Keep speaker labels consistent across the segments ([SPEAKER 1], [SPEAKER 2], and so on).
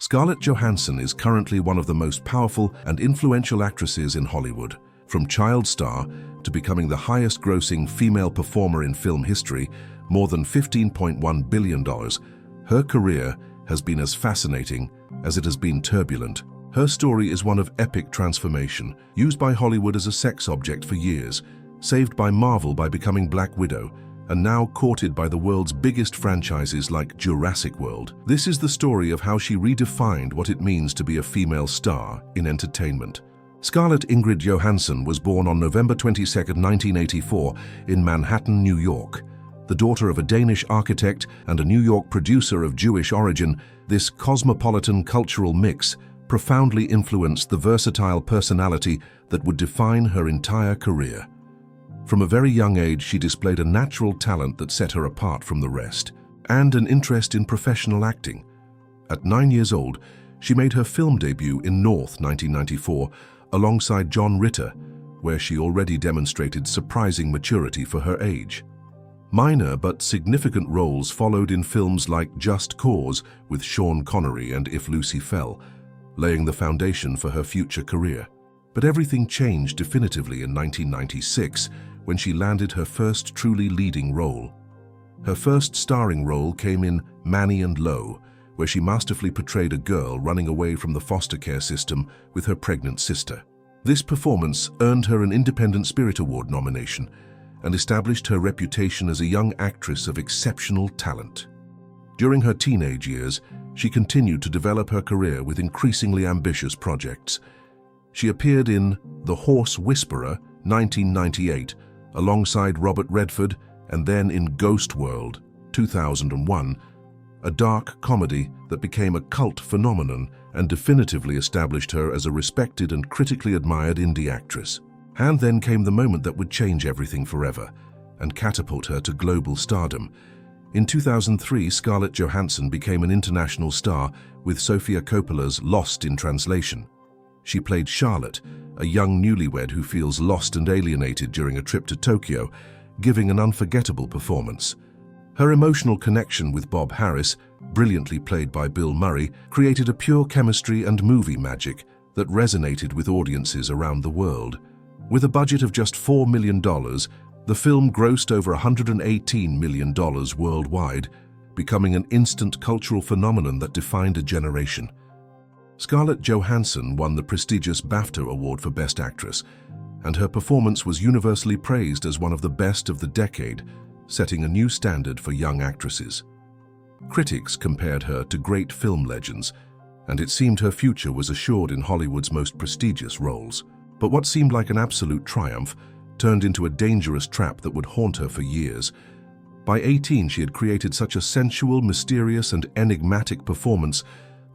[SPEAKER 1] Scarlett Johansson is currently one of the most powerful and influential actresses in Hollywood. From child star to becoming the highest-grossing female performer in film history, more than $15.1 billion, her career has been as fascinating as it has been turbulent. Her story is one of epic transformation, used by Hollywood as a sex object for years, saved by Marvel by becoming Black Widow, and now courted by the world's biggest franchises like Jurassic World. This is the story of how she redefined what it means to be a female star in entertainment. Scarlett Ingrid Johansson was born on November 22, 1984, in Manhattan, New York. The daughter of a Danish architect and a New York producer of Jewish origin, this cosmopolitan cultural mix profoundly influenced the versatile personality that would define her entire career. From a very young age, she displayed a natural talent that set her apart from the rest, and an interest in professional acting. At 9 years old, she made her film debut in North 1994 alongside John Ritter, where she already demonstrated surprising maturity for her age. Minor but significant roles followed in films like Just Cause with Sean Connery and If Lucy Fell, laying the foundation for her future career. But everything changed definitively in 1996 when she landed her first truly leading role. Her first starring role came in Manny and Lo, where she masterfully portrayed a girl running away from the foster care system with her pregnant sister. This performance earned her an Independent Spirit Award nomination and established her reputation as a young actress of exceptional talent. During her teenage years, she continued to develop her career with increasingly ambitious projects. She appeared in The Horse Whisperer, 1998, alongside Robert Redford, and then in Ghost World, 2001, a dark comedy that became a cult phenomenon and definitively established her as a respected and critically admired indie actress. And then came the moment that would change everything forever and catapult her to global stardom. In 2003, Scarlett Johansson became an international star with Sofia Coppola's Lost in Translation. She played Charlotte, a young newlywed who feels lost and alienated during a trip to Tokyo, giving an unforgettable performance. Her emotional connection with Bob Harris, brilliantly played by Bill Murray, created a pure chemistry and movie magic that resonated with audiences around the world. With a budget of just $4 million, the film grossed over $118 million worldwide, becoming an instant cultural phenomenon that defined a generation. Scarlett Johansson won the prestigious BAFTA Award for Best Actress, and her performance was universally praised as one of the best of the decade, setting a new standard for young actresses. Critics compared her to great film legends, and it seemed her future was assured in Hollywood's most prestigious roles. But what seemed like an absolute triumph turned into a dangerous trap that would haunt her for years. By 18, she had created such a sensual, mysterious, and enigmatic performance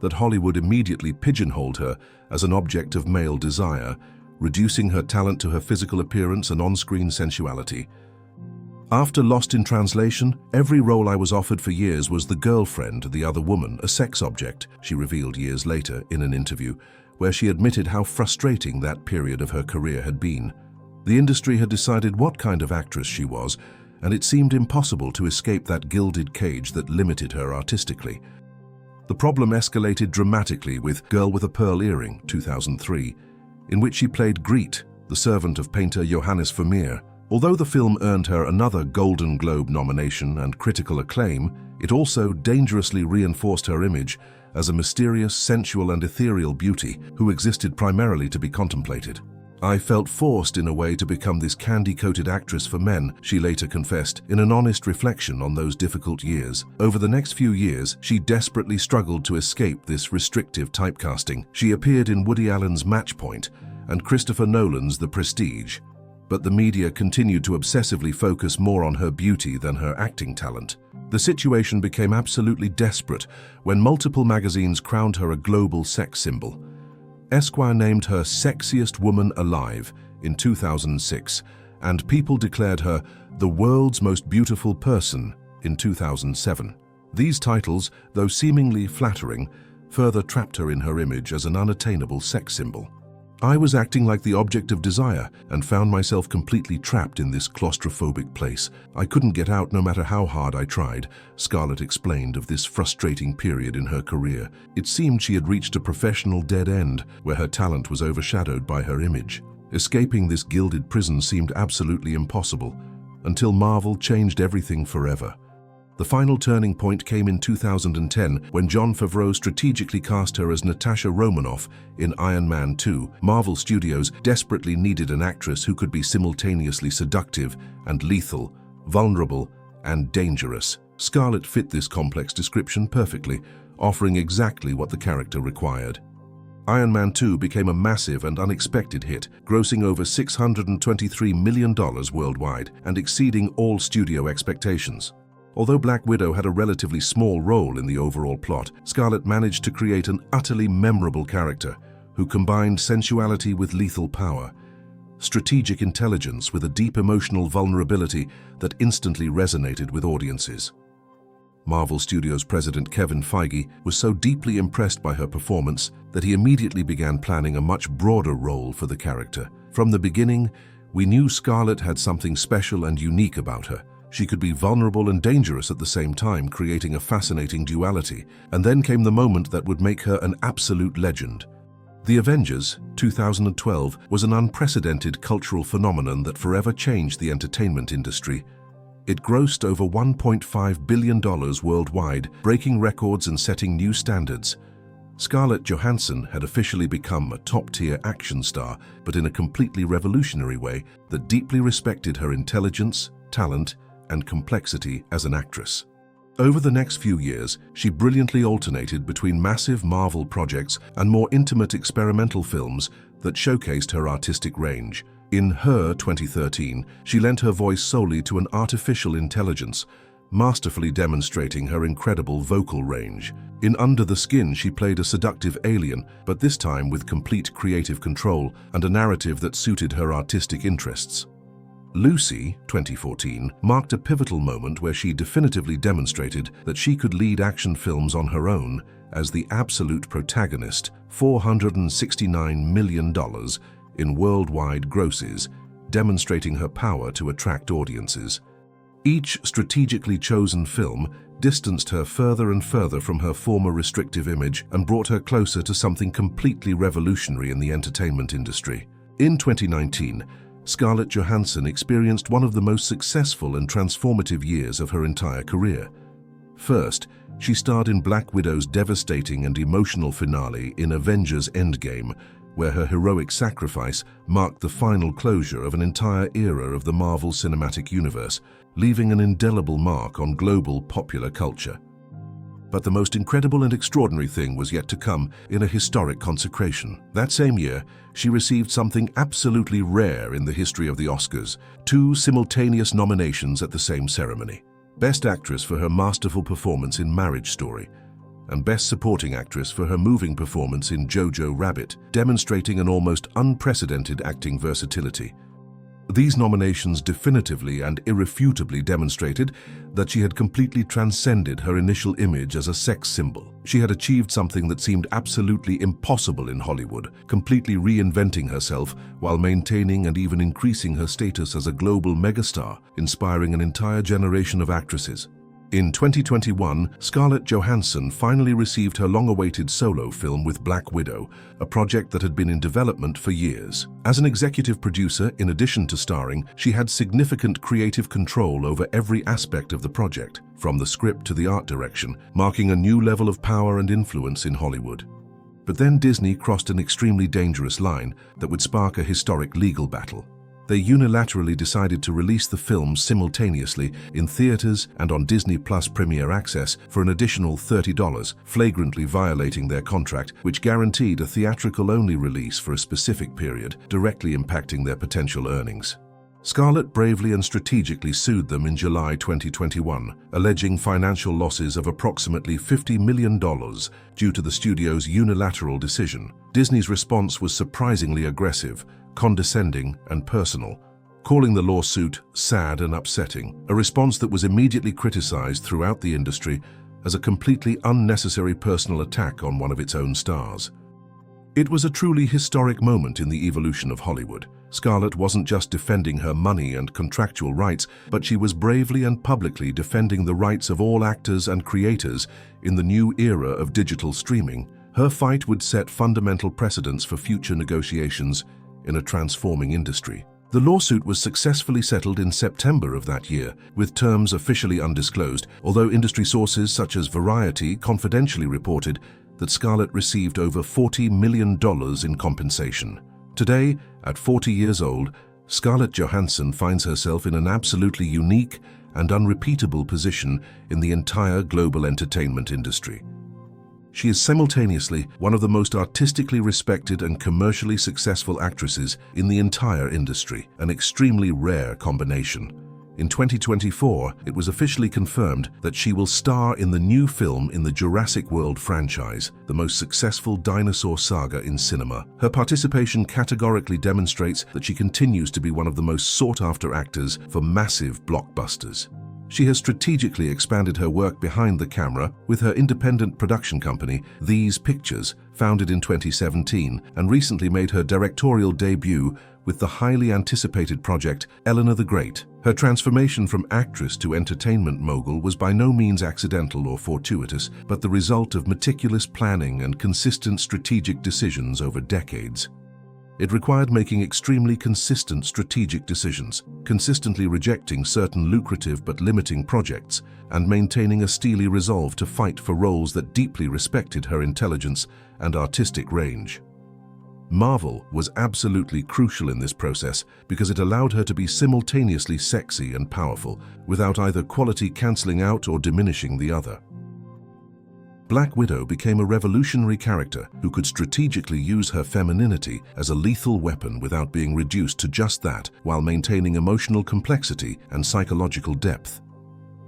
[SPEAKER 1] that Hollywood immediately pigeonholed her as an object of male desire, reducing her talent to her physical appearance and on-screen sensuality. After Lost in Translation, every role I was offered for years was the girlfriend, the other woman, a sex object, she revealed years later in an interview, where she admitted how frustrating that period of her career had been. The industry had decided what kind of actress she was, and it seemed impossible to escape that gilded cage that limited her artistically. The problem escalated dramatically with Girl with a Pearl Earring, 2003, in which she played Greet, the servant of painter Johannes Vermeer. Although the film earned her another Golden Globe nomination and critical acclaim, it also dangerously reinforced her image as a mysterious, sensual, and ethereal beauty who existed primarily to be contemplated. I felt forced in a way to become this candy-coated actress for men, she later confessed, in an honest reflection on those difficult years. Over the next few years, she desperately struggled to escape this restrictive typecasting. She appeared in Woody Allen's Matchpoint and Christopher Nolan's The Prestige, but the media continued to obsessively focus more on her beauty than her acting talent. The situation became absolutely desperate when multiple magazines crowned her a global sex symbol. Esquire named her Sexiest Woman Alive in 2006, and People declared her the World's Most Beautiful Person in 2007. These titles, though seemingly flattering, further trapped her in her image as an unattainable sex symbol. I was acting like the object of desire and found myself completely trapped in this claustrophobic place. I couldn't get out no matter how hard I tried. Scarlett explained of this frustrating period in her career. It seemed she had reached a professional dead end where her talent was overshadowed by her image. Escaping this gilded prison seemed absolutely impossible until Marvel changed everything forever. The final turning point came in 2010 when Jon Favreau strategically cast her as Natasha Romanoff in Iron Man 2. Marvel Studios desperately needed an actress who could be simultaneously seductive and lethal, vulnerable and dangerous. Scarlett fit this complex description perfectly, offering exactly what the character required. Iron Man 2 became a massive and unexpected hit, grossing over $623 million worldwide and exceeding all studio expectations. Although Black Widow had a relatively small role in the overall plot, Scarlett managed to create an utterly memorable character who combined sensuality with lethal power, strategic intelligence with a deep emotional vulnerability that instantly resonated with audiences. Marvel Studios president Kevin Feige was so deeply impressed by her performance that he immediately began planning a much broader role for the character. From the beginning, we knew Scarlett had something special and unique about her. She could be vulnerable and dangerous at the same time, creating a fascinating duality. And then came the moment that would make her an absolute legend. The Avengers, 2012, was an unprecedented cultural phenomenon that forever changed the entertainment industry. It grossed over $1.5 billion worldwide, breaking records and setting new standards. Scarlett Johansson had officially become a top-tier action star, but in a completely revolutionary way that deeply respected her intelligence, talent, and complexity as an actress. Over the next few years, she brilliantly alternated between massive Marvel projects and more intimate experimental films that showcased her artistic range. In Her 2013, she lent her voice solely to an artificial intelligence, masterfully demonstrating her incredible vocal range. In Under the Skin, she played a seductive alien, but this time with complete creative control and a narrative that suited her artistic interests. Lucy, 2014, marked a pivotal moment where she definitively demonstrated that she could lead action films on her own as the absolute protagonist, $469 million in worldwide grosses, demonstrating her power to attract audiences. Each strategically chosen film distanced her further and further from her former restrictive image and brought her closer to something completely revolutionary in the entertainment industry. In 2019, Scarlett Johansson experienced one of the most successful and transformative years of her entire career. First, she starred in Black Widow's devastating and emotional finale in Avengers Endgame, where her heroic sacrifice marked the final closure of an entire era of the Marvel Cinematic Universe, leaving an indelible mark on global popular culture. But the most incredible and extraordinary thing was yet to come in a historic consecration. That same year, she received something absolutely rare in the history of the Oscars: 2 simultaneous nominations at the same ceremony. Best Actress for her masterful performance in Marriage Story, and Best Supporting Actress for her moving performance in Jojo Rabbit, demonstrating an almost unprecedented acting versatility. These nominations definitively and irrefutably demonstrated that she had completely transcended her initial image as a sex symbol. She had achieved something that seemed absolutely impossible in Hollywood, completely reinventing herself while maintaining and even increasing her status as a global megastar, inspiring an entire generation of actresses. In 2021, Scarlett Johansson finally received her long-awaited solo film with Black Widow, a project that had been in development for years. As an executive producer, in addition to starring, she had significant creative control over every aspect of the project, from the script to the art direction, marking a new level of power and influence in Hollywood. But then Disney crossed an extremely dangerous line that would spark a historic legal battle. They unilaterally decided to release the films simultaneously in theaters and on Disney Plus Premier Access for an additional $30, flagrantly violating their contract, which guaranteed a theatrical-only release for a specific period, directly impacting their potential earnings. Scarlett bravely and strategically sued them in July 2021, alleging financial losses of approximately $50 million due to the studio's unilateral decision. Disney's response was surprisingly aggressive, condescending and personal, calling the lawsuit sad and upsetting, a response that was immediately criticized throughout the industry as a completely unnecessary personal attack on one of its own stars. It was a truly historic moment in the evolution of Hollywood. Scarlett wasn't just defending her money and contractual rights, but she was bravely and publicly defending the rights of all actors and creators in the new era of digital streaming. Her fight would set fundamental precedents for future negotiations in a transforming industry. The lawsuit was successfully settled in September of that year, with terms officially undisclosed, although industry sources such as Variety confidentially reported that Scarlett received over $40 million in compensation. Today, at 40 years old, Scarlett Johansson finds herself in an absolutely unique and unrepeatable position in the entire global entertainment industry. She is simultaneously one of the most artistically respected and commercially successful actresses in the entire industry, an extremely rare combination. In 2024, it was officially confirmed that she will star in the new film in the Jurassic World franchise, the most successful dinosaur saga in cinema. Her participation categorically demonstrates that she continues to be one of the most sought-after actors for massive blockbusters. She has strategically expanded her work behind the camera with her independent production company, These Pictures, founded in 2017, and recently made her directorial debut with the highly anticipated project Eleanor the Great. Her transformation from actress to entertainment mogul was by no means accidental or fortuitous, but the result of meticulous planning and consistent strategic decisions over decades. It required making extremely consistent strategic decisions, consistently rejecting certain lucrative but limiting projects, and maintaining a steely resolve to fight for roles that deeply respected her intelligence and artistic range. Marvel was absolutely crucial in this process because it allowed her to be simultaneously sexy and powerful, without either quality cancelling out or diminishing the other. Black Widow became a revolutionary character who could strategically use her femininity as a lethal weapon without being reduced to just that, while maintaining emotional complexity and psychological depth.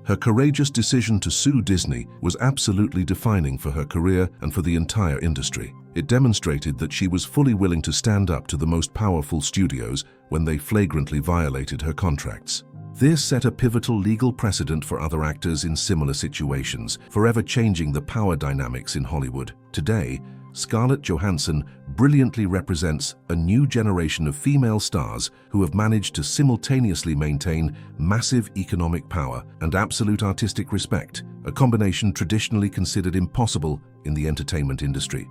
[SPEAKER 1] Her courageous decision to sue Disney was absolutely defining for her career and for the entire industry. It demonstrated that she was fully willing to stand up to the most powerful studios when they flagrantly violated her contracts. This set a pivotal legal precedent for other actors in similar situations, forever changing the power dynamics in Hollywood. Today, Scarlett Johansson brilliantly represents a new generation of female stars who have managed to simultaneously maintain massive economic power and absolute artistic respect, a combination traditionally considered impossible in the entertainment industry.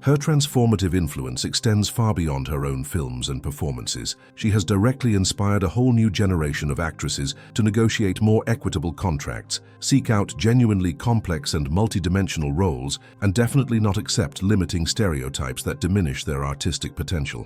[SPEAKER 1] Her transformative influence extends far beyond her own films and performances. She has directly inspired a whole new generation of actresses to negotiate more equitable contracts, seek out genuinely complex and multidimensional roles, and definitely not accept limiting stereotypes that diminish their artistic potential.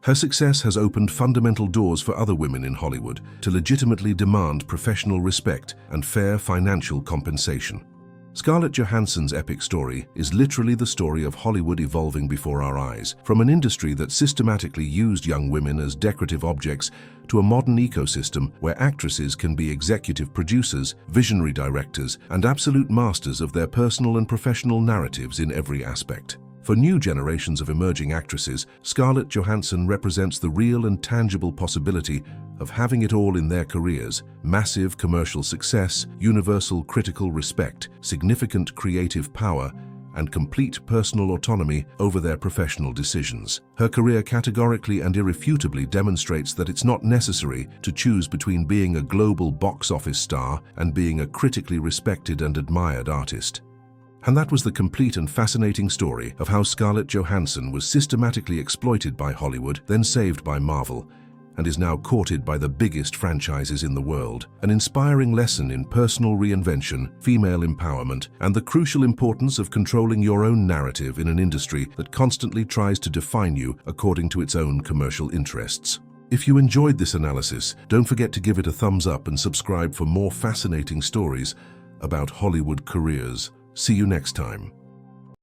[SPEAKER 1] Her success has opened fundamental doors for other women in Hollywood to legitimately demand professional respect and fair financial compensation. Scarlett Johansson's epic story is literally the story of Hollywood evolving before our eyes, from an industry that systematically used young women as decorative objects to a modern ecosystem where actresses can be executive producers, visionary directors, and absolute masters of their personal and professional narratives in every aspect. For new generations of emerging actresses, Scarlett Johansson represents the real and tangible possibility of having it all in their careers: massive commercial success, universal critical respect, significant creative power, and complete personal autonomy over their professional decisions. Her career categorically and irrefutably demonstrates that it's not necessary to choose between being a global box office star and being a critically respected and admired artist. And that was the complete and fascinating story of how Scarlett Johansson was systematically exploited by Hollywood, then saved by Marvel, and is now courted by the biggest franchises in the world. An inspiring lesson in personal reinvention, female empowerment, and the crucial importance of controlling your own narrative in an industry that constantly tries to define you according to its own commercial interests. If you enjoyed this analysis, don't forget to give it a thumbs up and subscribe for more fascinating stories about Hollywood careers. See you next time.